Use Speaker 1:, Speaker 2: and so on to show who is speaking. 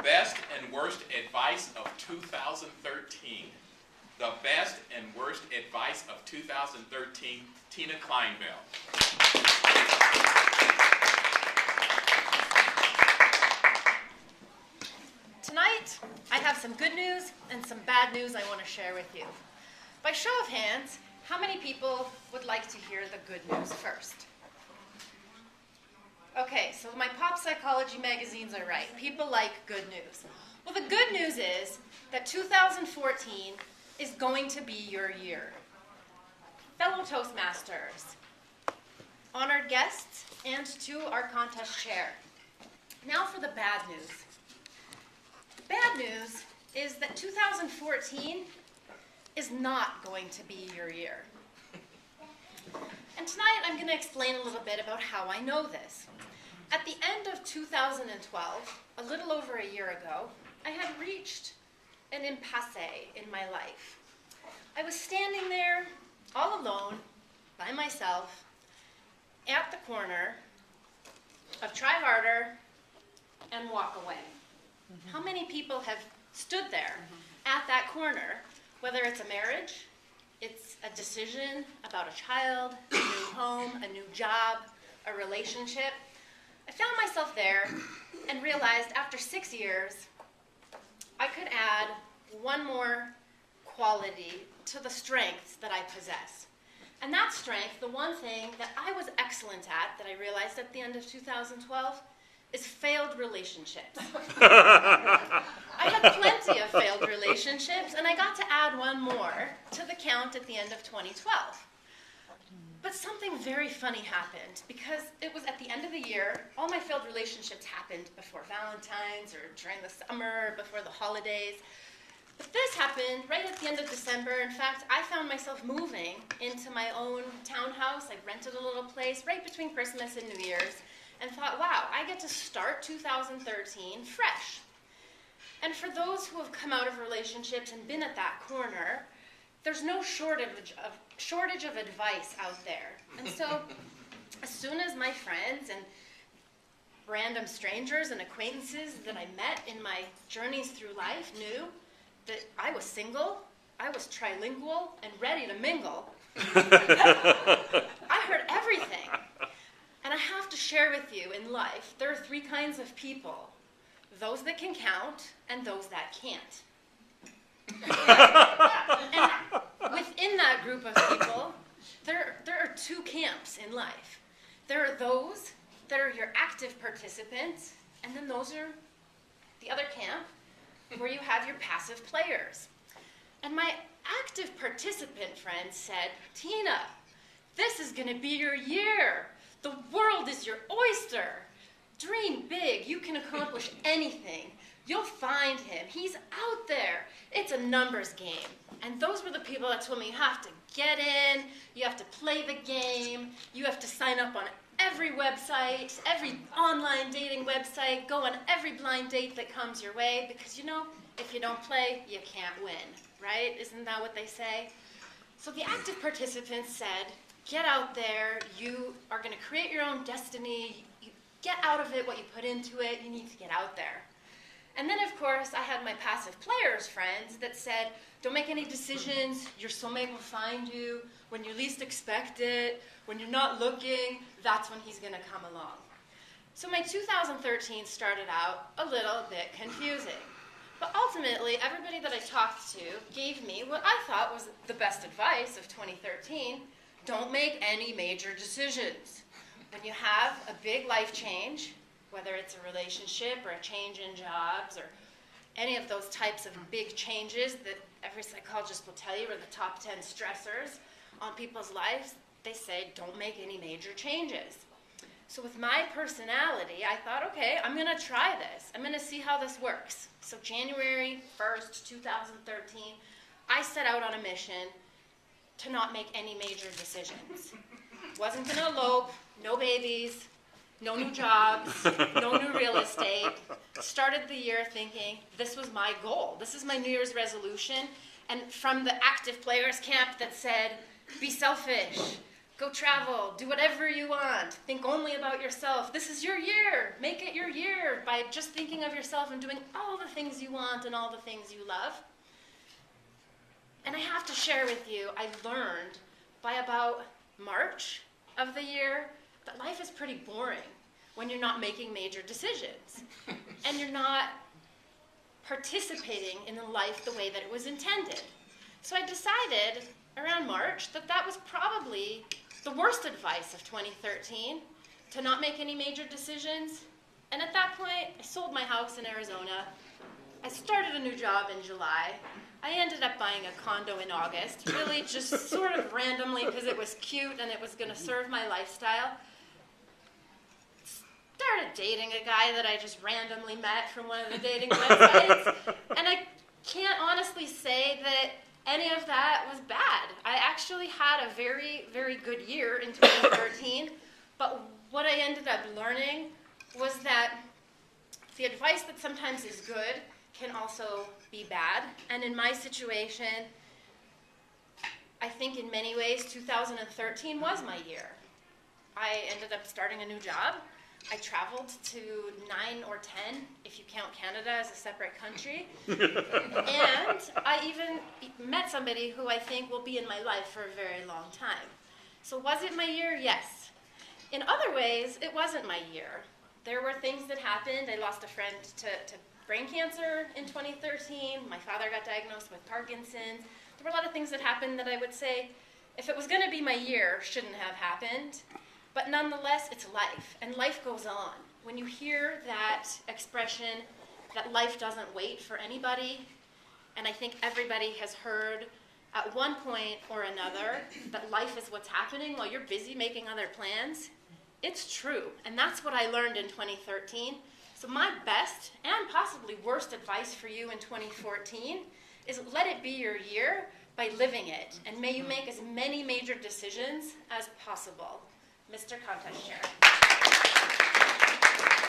Speaker 1: best and worst advice of 2013. The best and worst advice of 2013, Tina Clinebell.
Speaker 2: Tonight, I have some good news and some bad news I want to share with you. By show of hands, how many people would like to hear the good news first? Okay, so my pop psychology magazines are right. People like good news. Well, the good news is that 2014 is going to be your year. Fellow Toastmasters, honored guests, and to our contest chair. Now for the bad news. Bad news is that 2014 is not going to be your year. And tonight I'm going to explain a little bit about how I know this. At the end of 2012, a little over a year ago, I had reached an impasse in my life. I was standing there all alone, by myself, at the corner of try harder and walk away. How many people have stood there at that corner, whether it's a marriage, it's a decision about a child, a new home, a new job, a relationship? I found myself there and realized after 6 years, I could add one more quality to the strengths that I possess. And that strength, the one thing that I was excellent at, that I realized at the end of 2012, is failed relationships. I had plenty of failed relationships, and I got to add one more to the count at the end of 2012. But something very funny happened, because it was at the end of the year. All my failed relationships happened before Valentine's or during the summer, before the holidays. But this happened right at the end of December. In fact, I found myself moving into my own townhouse. I rented a little place right between Christmas and New Year's and thought, wow, I get to start 2013 fresh. And for those who have come out of relationships and been at that corner, there's no shortage of advice out there. And so as soon as my friends and random strangers and acquaintances that I met in my journeys through life knew that I was single, I was trilingual, and ready to mingle, I heard everything. And I have to share with you, in life, there are three kinds of people: those that can count and those that can't. And within that group of people, there are two camps in life. There are those that are your active participants, and then those are the other camp, where you have your passive players. And my active participant friend said, Tina, this is going to be your year. The world is your oyster. Dream big. You can accomplish anything. You'll find him. He's out there. It's a numbers game. And those were the people that told me you have to get in, you have to play the game, you have to sign up on every website, every online dating website, go on every blind date that comes your way, because you know, if you don't play, you can't win, right? Isn't that what they say? So the active participants said, get out there, you are going to create your own destiny, you get out of it what you put into it, you need to get out there. And then, of course, I had my passive players friends that said, don't make any decisions, your soulmate will find you when you least expect it, when you're not looking, that's when he's going to come along. So my 2013 started out a little bit confusing. But ultimately, everybody that I talked to gave me what I thought was the best advice of 2013. Don't make any major decisions. When you have a big life change, whether it's a relationship or a change in jobs or any of those types of big changes that every psychologist will tell you are the top 10 stressors on people's lives, they say don't make any major changes. So with my personality, I thought, okay, I'm going to try this. I'm going to see how this works. So January 1st, 2013, I set out on a mission to not make any major decisions. Wasn't going to elope, no babies, no new jobs, no new real estate. Started the year thinking this was my goal. This is my New Year's resolution. And from the active players camp that said, be selfish, Go travel, do whatever you want, think only about yourself. This is your year. Make it your year by just thinking of yourself and doing all the things you want and all the things you love. And I have to share with you, I learned by about March of the year that life is pretty boring when you're not making major decisions and you're not participating in life the way that it was intended. So I decided around March that that was probably the worst advice of 2013, to not make any major decisions. And at that point, I sold my house in Arizona. I started a new job in July. I ended up buying a condo in August, really just sort of randomly because it was cute and it was going to serve my lifestyle. Started dating a guy that I just randomly met from one of the dating websites. And I can't honestly say that any of that was bad. I actually had a very, very good year in 2013, but what I ended up learning was that the advice that sometimes is good can also be bad. And in my situation, I think in many ways 2013 was my year. I ended up starting a new job. I traveled to 9 or 10, if you count Canada as a separate country. And I even met somebody who I think will be in my life for a very long time. So was it my year? Yes. In other ways, it wasn't my year. There were things that happened. I lost a friend to brain cancer in 2013. My father got diagnosed with Parkinson's. There were a lot of things that happened that I would say, if it was going to be my year, shouldn't have happened. But nonetheless, it's life, and life goes on. When you hear that expression that life doesn't wait for anybody, and I think everybody has heard at one point or another that life is what's happening while you're busy making other plans, it's true. And that's what I learned in 2013. So my best and possibly worst advice for you in 2014 is let it be your year by living it, and may you make as many major decisions as possible. Mr. Contest Chair.